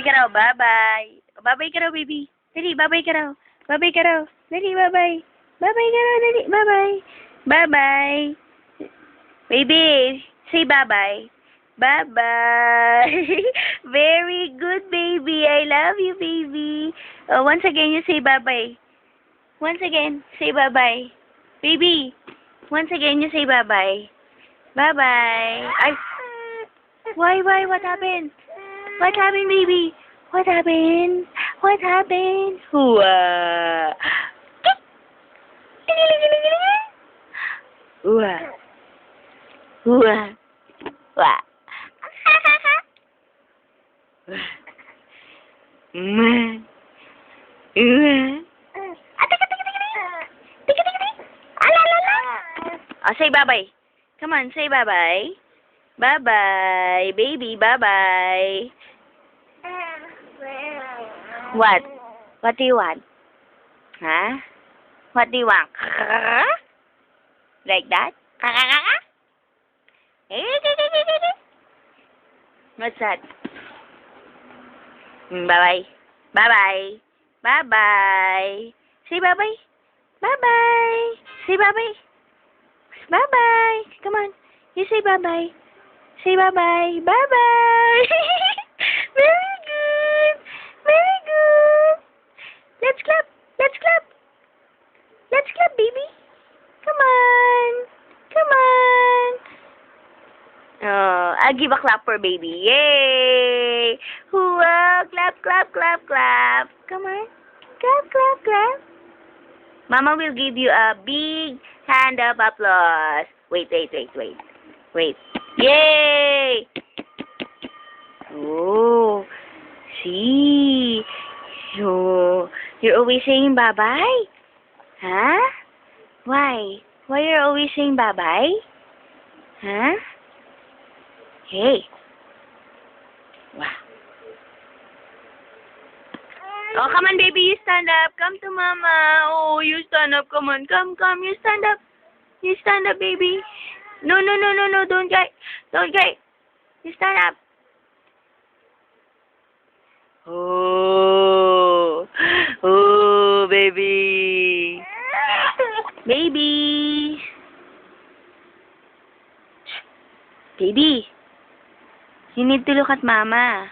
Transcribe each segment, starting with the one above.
ka raw. Bye-bye. Bye-bye ka raw, baby. Dali, bye-bye ka raw. Bye-bye ka raw. Dali, bye-bye. Bye-bye ka raw, dali. Bye-bye. Bye-bye. Baby, say bye-bye. Bye-bye. Very good, baby. I love you, baby. Once again, you say bye-bye. Once again, say bye-bye. Baby, once again, you say bye-bye. Bye-bye. Ay, why? What happened? What happened, baby? What happened? What happened? Hua. Hua. Hua. Hua. Man. Oh, say bye-bye. Come on, say bye-bye. Bye-bye, baby, bye-bye. What? What do you want? Huh? What do you want? Like that? What's that? Bye-bye. Bye-bye. Bye-bye. Say bye-bye. Bye-bye. Say bye-bye. Bye-bye. Come on. You say bye-bye. Say bye-bye. Bye-bye. Very good. Very good. Let's clap. Let's clap. Let's clap, baby. Come on. Come on. Oh, I'll give a clap for baby. Yay! Hua! Clap, clap, clap, clap. Come on. Clap, clap, clap. Mama will give you a big hand of applause. Wait. Wait. Yay! Oh, see. So, you're always saying bye-bye? Huh? Why? Why you're always saying bye-bye? Huh? Hey. Wow. Oh, come on, baby. You stand up. Come to mama. Oh, you stand up. Come on. Come. You stand up. You stand up, baby. No. Don't cry. Don't cry. You stand up. Oh, baby. Baby. Baby. You need to look at mama.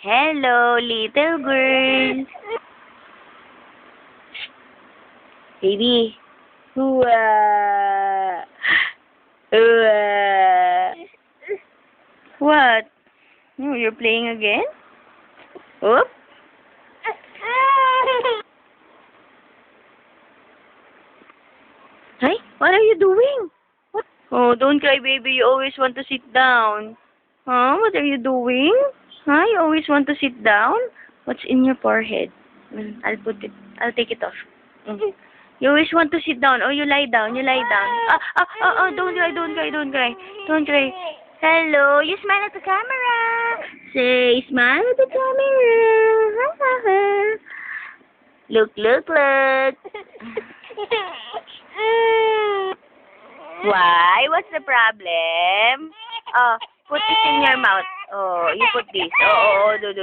Hello, little girl. Baby. Hua. Hua. What? Oh, you're playing again? Oop. Hey, what are you doing? What? Oh, don't cry, baby. You always want to sit down. Huh? What are you doing? Huh? You always want to sit down? What's in your forehead? I'll take it off. You always want to sit down. Oh, you lie down. Don't cry. Don't cry. Hello. You smile at the camera. Say, smile at the camera. Look. Why? What's the problem? Oh, put this in your mouth. Oh, you put this. Oh, do.